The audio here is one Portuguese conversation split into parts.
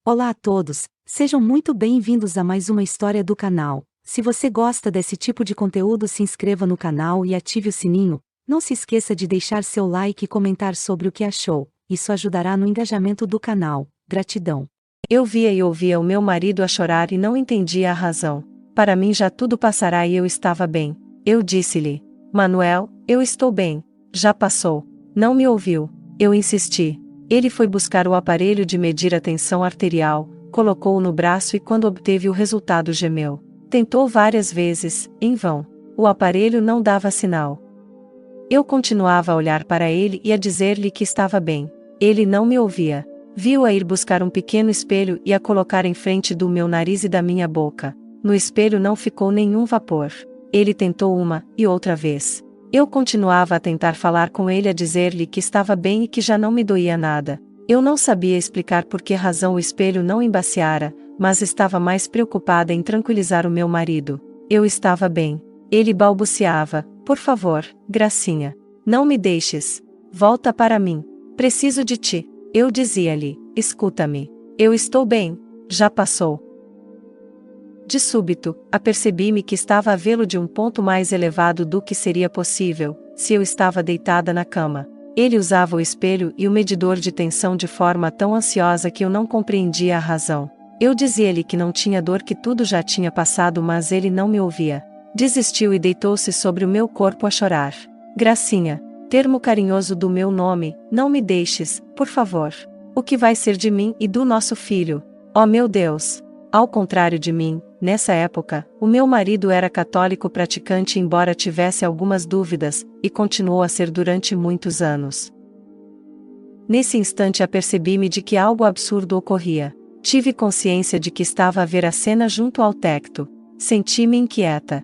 Olá a todos, sejam muito bem-vindos a mais uma história do canal. Se você gosta desse tipo de conteúdo, se inscreva no canal e ative o sininho. Não se esqueça de deixar seu like e comentar sobre o que achou, isso ajudará no engajamento do canal. Gratidão. Eu via e ouvia o meu marido a chorar e não entendia a razão. Para mim já tudo passará e eu estava bem. Eu disse-lhe: Manuel, eu estou bem. Já passou. Não me ouviu. Eu insisti. Ele foi buscar o aparelho de medir a tensão arterial, colocou-o no braço e quando obteve o resultado gemeu. Tentou várias vezes, em vão. O aparelho não dava sinal. Eu continuava a olhar para ele e a dizer-lhe que estava bem. Ele não me ouvia. Viu-a ir buscar um pequeno espelho e a colocar em frente do meu nariz e da minha boca. No espelho não ficou nenhum vapor. Ele tentou uma e outra vez. Eu continuava a tentar falar com ele, a dizer-lhe que estava bem e que já não me doía nada. Eu não sabia explicar por que razão o espelho não embaciara, mas estava mais preocupada em tranquilizar o meu marido. Eu estava bem. Ele balbuciava: por favor, Gracinha. Não me deixes. Volta para mim. Preciso de ti. Eu dizia-lhe: escuta-me. Eu estou bem. Já passou. De súbito, apercebi-me que estava a vê-lo de um ponto mais elevado do que seria possível, se eu estava deitada na cama. Ele usava o espelho e o medidor de tensão de forma tão ansiosa que eu não compreendia a razão. Eu dizia-lhe que não tinha dor, que tudo já tinha passado, mas ele não me ouvia. Desistiu e deitou-se sobre o meu corpo a chorar. Gracinha, termo carinhoso do meu nome, não me deixes, por favor. O que vai ser de mim e do nosso filho? Oh meu Deus! Ao contrário de mim, nessa época, o meu marido era católico praticante, embora tivesse algumas dúvidas, e continuou a ser durante muitos anos. Nesse instante apercebi-me de que algo absurdo ocorria. Tive consciência de que estava a ver a cena junto ao teto. Senti-me inquieta.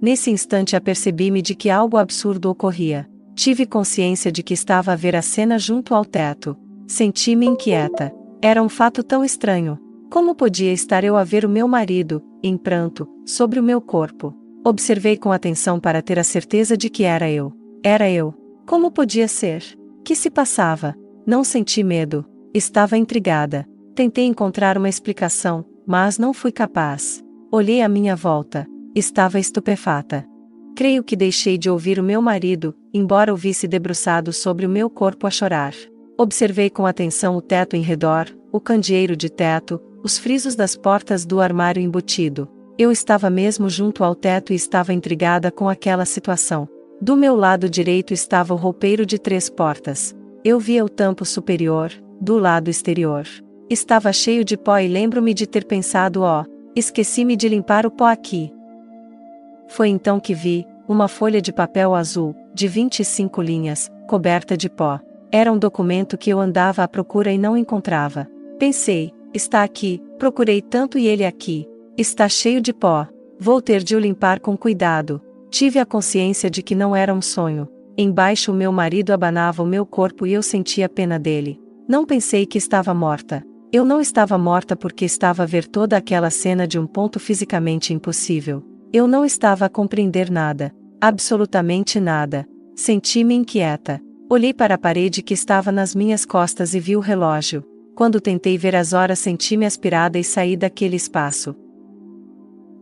Nesse instante apercebi-me de que algo absurdo ocorria. Tive consciência de que estava a ver a cena junto ao teto. Senti-me inquieta. Era um fato tão estranho. Como podia estar eu a ver o meu marido, em pranto, sobre o meu corpo? Observei com atenção para ter a certeza de que era eu. Era eu. Como podia ser? Que se passava? Não senti medo. Estava intrigada. Tentei encontrar uma explicação, mas não fui capaz. Olhei à minha volta. Estava estupefata. Creio que deixei de ouvir o meu marido, embora o visse debruçado sobre o meu corpo a chorar. Observei com atenção o teto em redor, o candeeiro de teto, os frisos das portas do armário embutido. Eu estava mesmo junto ao teto e estava intrigada com aquela situação. Do meu lado direito estava o roupeiro de 3 portas. Eu via o tampo superior, do lado exterior. Estava cheio de pó e lembro-me de ter pensado: esqueci-me de limpar o pó aqui. Foi então que vi uma folha de papel azul, de 25 linhas, coberta de pó. Era um documento que eu andava à procura e não encontrava. Pensei: está aqui, procurei tanto e ele aqui. Está cheio de pó. Vou ter de o limpar com cuidado. Tive a consciência de que não era um sonho. Embaixo o meu marido abanava o meu corpo e eu sentia pena dele. Não pensei que estava morta. Eu não estava morta porque estava a ver toda aquela cena de um ponto fisicamente impossível. Eu não estava a compreender nada. Absolutamente nada. Senti-me inquieta. Olhei para a parede que estava nas minhas costas e vi o relógio. Quando tentei ver as horas, senti-me aspirada e saí daquele espaço.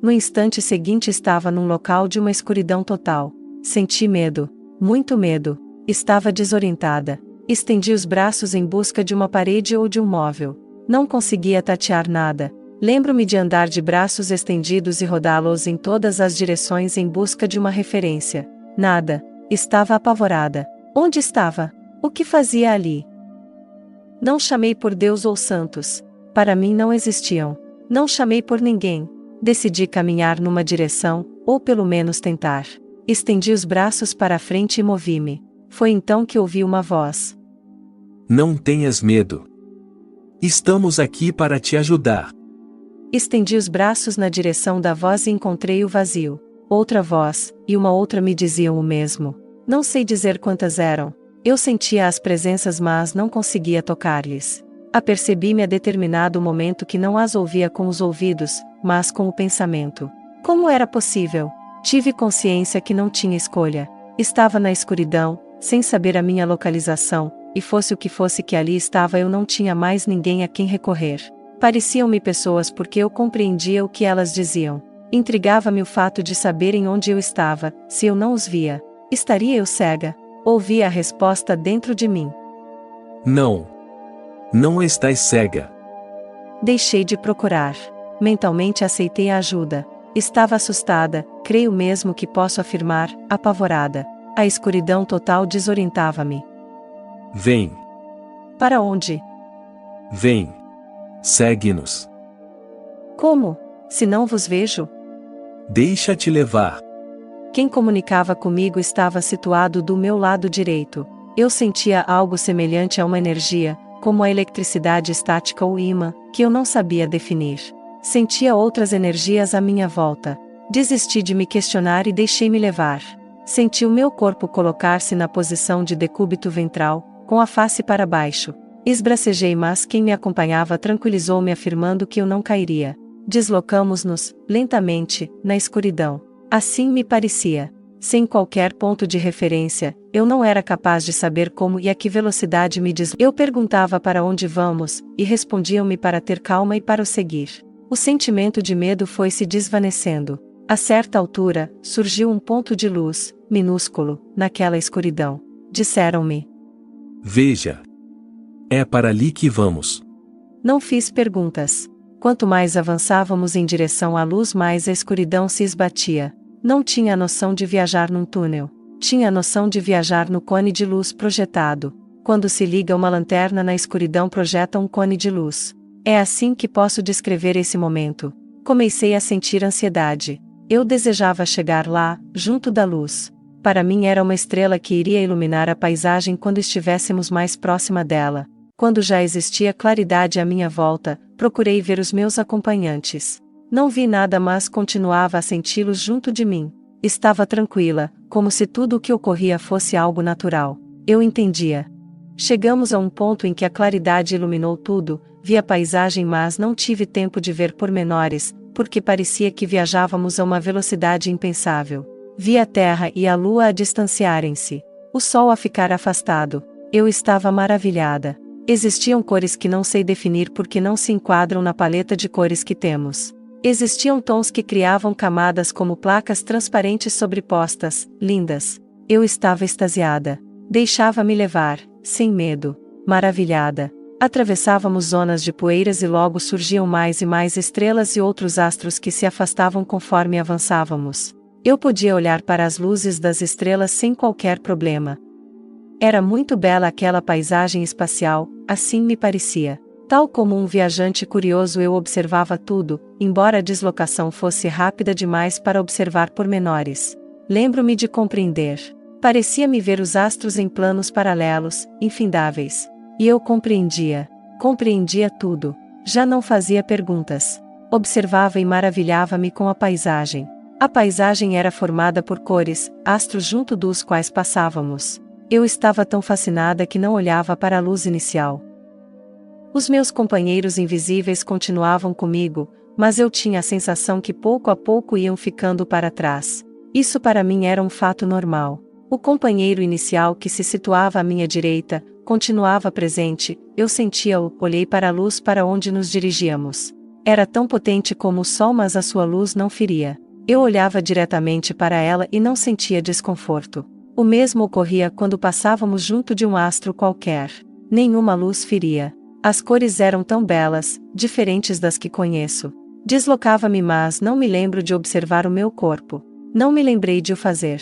No instante seguinte estava num local de uma escuridão total. Senti medo. Muito medo. Estava desorientada. Estendi os braços em busca de uma parede ou de um móvel. Não conseguia tatear nada. Lembro-me de andar de braços estendidos e rodá-los em todas as direções em busca de uma referência. Nada. Estava apavorada. Onde estava? O que fazia ali? Não chamei por Deus ou santos. Para mim não existiam. Não chamei por ninguém. Decidi caminhar numa direção, ou pelo menos tentar. Estendi os braços para a frente e movi-me. Foi então que ouvi uma voz. Não tenhas medo. Estamos aqui para te ajudar. Estendi os braços na direção da voz e encontrei o vazio. Outra voz, e uma outra me diziam o mesmo. Não sei dizer quantas eram. Eu sentia as presenças, mas não conseguia tocar-lhes. Apercebi-me a determinado momento que não as ouvia com os ouvidos, mas com o pensamento. Como era possível? Tive consciência que não tinha escolha. Estava na escuridão, sem saber a minha localização, e fosse o que fosse que ali estava, eu não tinha mais ninguém a quem recorrer. Pareciam-me pessoas porque eu compreendia o que elas diziam. Intrigava-me o fato de saberem onde eu estava. Se eu não os via, estaria eu cega? Ouvia a resposta dentro de mim. Não. Não estás cega. Deixei de procurar. Mentalmente aceitei a ajuda. Estava assustada, creio mesmo que posso afirmar, apavorada. A escuridão total desorientava-me. Vem. Para onde? Vem. Segue-nos. Como? Se não vos vejo? Deixa-te levar. Quem comunicava comigo estava situado do meu lado direito. Eu sentia algo semelhante a uma energia, como a eletricidade estática ou ímã, que eu não sabia definir. Sentia outras energias à minha volta. Desisti de me questionar e deixei-me levar. Senti o meu corpo colocar-se na posição de decúbito ventral, com a face para baixo. Esbracejei, mas quem me acompanhava tranquilizou-me afirmando que eu não cairia. Deslocamos-nos, lentamente, na escuridão. Assim me parecia. Sem qualquer ponto de referência, eu não era capaz de saber como e a que velocidade me Eu perguntava para onde vamos, e respondiam-me para ter calma e para o seguir. O sentimento de medo foi se desvanecendo. A certa altura, surgiu um ponto de luz, minúsculo, naquela escuridão. Disseram-me: Veja. É para ali que vamos. Não fiz perguntas. Quanto mais avançávamos em direção à luz, mais a escuridão se esbatia. Não tinha a noção de viajar num túnel. Tinha a noção de viajar no cone de luz projetado. Quando se liga uma lanterna na escuridão, projeta um cone de luz. É assim que posso descrever esse momento. Comecei a sentir ansiedade. Eu desejava chegar lá, junto da luz. Para mim era uma estrela que iria iluminar a paisagem quando estivéssemos mais próxima dela. Quando já existia claridade à minha volta, procurei ver os meus acompanhantes. Não vi nada, mas continuava a senti-los junto de mim. Estava tranquila, como se tudo o que ocorria fosse algo natural. Eu entendia. Chegamos a um ponto em que a claridade iluminou tudo, vi a paisagem, mas não tive tempo de ver pormenores, porque parecia que viajávamos a uma velocidade impensável. Vi a Terra e a Lua a distanciarem-se, o Sol a ficar afastado. Eu estava maravilhada. Existiam cores que não sei definir porque não se enquadram na paleta de cores que temos. Existiam tons que criavam camadas como placas transparentes sobrepostas, lindas. Eu estava extasiada. Deixava-me levar, sem medo, maravilhada. Atravessávamos zonas de poeiras e logo surgiam mais e mais estrelas e outros astros que se afastavam conforme avançávamos. Eu podia olhar para as luzes das estrelas sem qualquer problema. Era muito bela aquela paisagem espacial, assim me parecia. Tal como um viajante curioso, eu observava tudo, embora a deslocação fosse rápida demais para observar pormenores. Lembro-me de compreender. Parecia-me ver os astros em planos paralelos, infindáveis. E eu compreendia. Compreendia tudo. Já não fazia perguntas. Observava e maravilhava-me com a paisagem. A paisagem era formada por cores, astros junto dos quais passávamos. Eu estava tão fascinada que não olhava para a luz inicial. Os meus companheiros invisíveis continuavam comigo, mas eu tinha a sensação que pouco a pouco iam ficando para trás. Isso para mim era um fato normal. O companheiro inicial que se situava à minha direita, continuava presente, eu sentia-o, olhei para a luz para onde nos dirigíamos. Era tão potente como o sol, mas a sua luz não feria. Eu olhava diretamente para ela e não sentia desconforto. O mesmo ocorria quando passávamos junto de um astro qualquer. Nenhuma luz feria. As cores eram tão belas, diferentes das que conheço. Deslocava-me, mas não me lembro de observar o meu corpo. Não me lembrei de o fazer.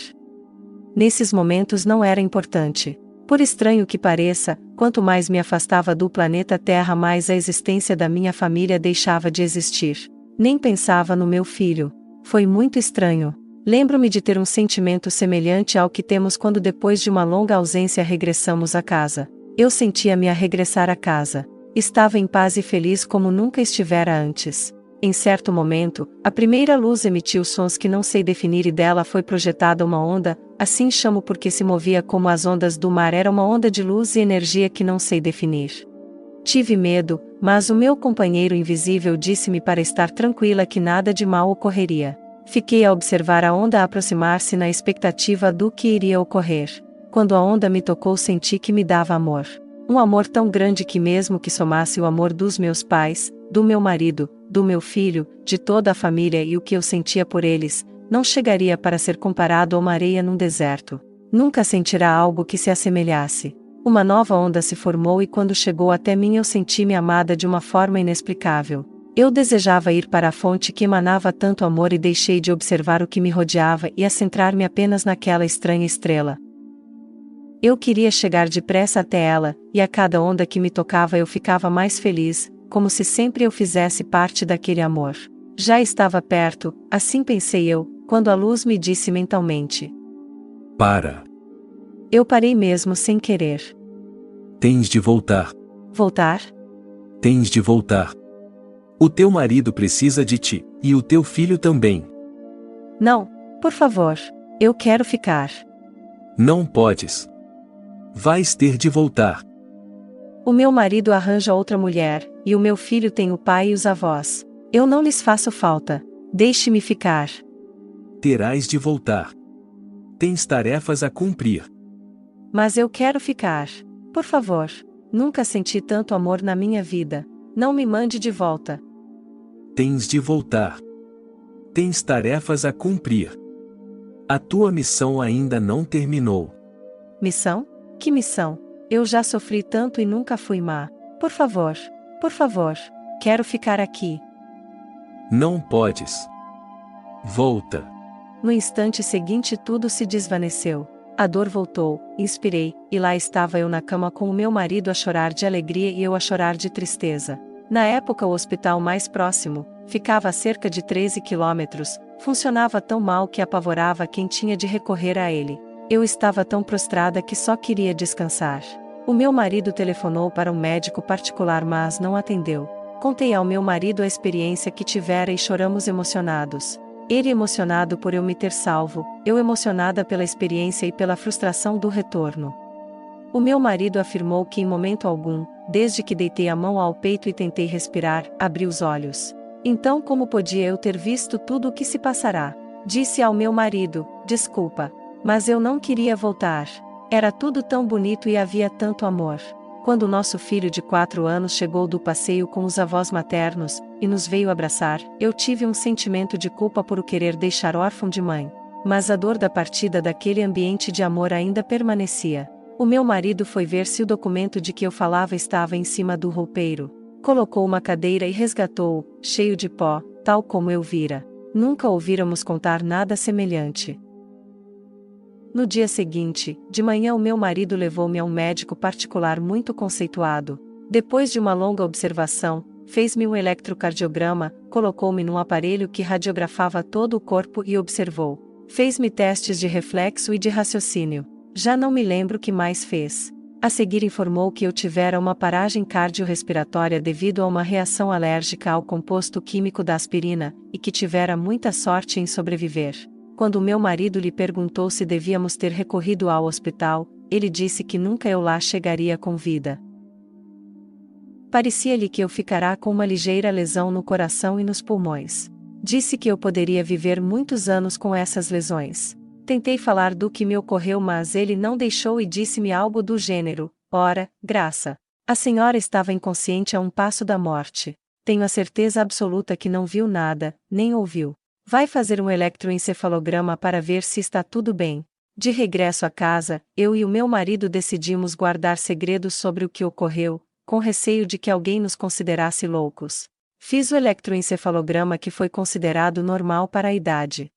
Nesses momentos não era importante. Por estranho que pareça, quanto mais me afastava do planeta Terra, mais a existência da minha família deixava de existir. Nem pensava no meu filho. Foi muito estranho. Lembro-me de ter um sentimento semelhante ao que temos quando depois de uma longa ausência regressamos a casa. Eu sentia-me a regressar a casa. Estava em paz e feliz como nunca estivera antes. Em certo momento, a primeira luz emitiu sons que não sei definir e dela foi projetada uma onda, assim chamo porque se movia como as ondas do mar. Era uma onda de luz e energia que não sei definir. Tive medo, mas o meu companheiro invisível disse-me para estar tranquila que nada de mal ocorreria. Fiquei a observar a onda aproximar-se na expectativa do que iria ocorrer. Quando a onda me tocou, senti que me dava amor. Um amor tão grande que, mesmo que somasse o amor dos meus pais, do meu marido, do meu filho, de toda a família e o que eu sentia por eles, não chegaria para ser comparado a uma areia num deserto. Nunca sentirá algo que se assemelhasse. Uma nova onda se formou e quando chegou até mim eu senti-me amada de uma forma inexplicável. Eu desejava ir para a fonte que emanava tanto amor e deixei de observar o que me rodeava e a centrar-me apenas naquela estranha estrela. Eu queria chegar depressa até ela, e a cada onda que me tocava eu ficava mais feliz, como se sempre eu fizesse parte daquele amor. Já estava perto, assim pensei eu, quando a luz me disse mentalmente: Para. Eu parei mesmo sem querer. Tens de voltar. Voltar? Tens de voltar. O teu marido precisa de ti, e o teu filho também. Não, por favor. Eu quero ficar. Não podes. Vais ter de voltar. O meu marido arranja outra mulher, e o meu filho tem o pai e os avós. Eu não lhes faço falta. Deixe-me ficar. Terás de voltar. Tens tarefas a cumprir. Mas eu quero ficar. Por favor. Nunca senti tanto amor na minha vida. Não me mande de volta. Tens de voltar. Tens tarefas a cumprir. A tua missão ainda não terminou. Missão? Que missão? Eu já sofri tanto e nunca fui má. Por favor. Por favor. Quero ficar aqui. Não podes. Volta. No instante seguinte tudo se desvaneceu. A dor voltou, inspirei, e lá estava eu na cama com o meu marido a chorar de alegria e eu a chorar de tristeza. Na época o hospital mais próximo, ficava a cerca de 13 quilômetros, funcionava tão mal que apavorava quem tinha de recorrer a ele. Eu estava tão prostrada que só queria descansar. O meu marido telefonou para um médico particular mas não atendeu. Contei ao meu marido a experiência que tivera e choramos emocionados. Ele emocionado por eu me ter salvo, eu emocionada pela experiência e pela frustração do retorno. O meu marido afirmou que em momento algum, desde que deitei a mão ao peito e tentei respirar, abri os olhos. Então como podia eu ter visto tudo o que se passará? Disse ao meu marido: desculpa, mas eu não queria voltar. Era tudo tão bonito e havia tanto amor. Quando nosso filho de 4 anos chegou do passeio com os avós maternos, e nos veio abraçar, eu tive um sentimento de culpa por o querer deixar órfão de mãe. Mas a dor da partida daquele ambiente de amor ainda permanecia. O meu marido foi ver se o documento de que eu falava estava em cima do roupeiro. Colocou uma cadeira e resgatou-o, cheio de pó, tal como eu vira. Nunca ouvíramos contar nada semelhante. No dia seguinte, de manhã o meu marido levou-me a um médico particular muito conceituado. Depois de uma longa observação, fez-me um eletrocardiograma, colocou-me num aparelho que radiografava todo o corpo e observou. Fez-me testes de reflexo e de raciocínio. Já não me lembro o que mais fez. A seguir informou que eu tivera uma paragem cardiorrespiratória devido a uma reação alérgica ao composto químico da aspirina, e que tivera muita sorte em sobreviver. Quando meu marido lhe perguntou se devíamos ter recorrido ao hospital, ele disse que nunca eu lá chegaria com vida. Parecia-lhe que eu ficará com uma ligeira lesão no coração e nos pulmões. Disse que eu poderia viver muitos anos com essas lesões. Tentei falar do que me ocorreu mas ele não deixou e disse-me algo do gênero: ora, Graça, a senhora estava inconsciente a um passo da morte. Tenho a certeza absoluta que não viu nada, nem ouviu. Vai fazer um eletroencefalograma para ver se está tudo bem. De regresso à casa, eu e o meu marido decidimos guardar segredos sobre o que ocorreu, com receio de que alguém nos considerasse loucos. Fiz o eletroencefalograma que foi considerado normal para a idade.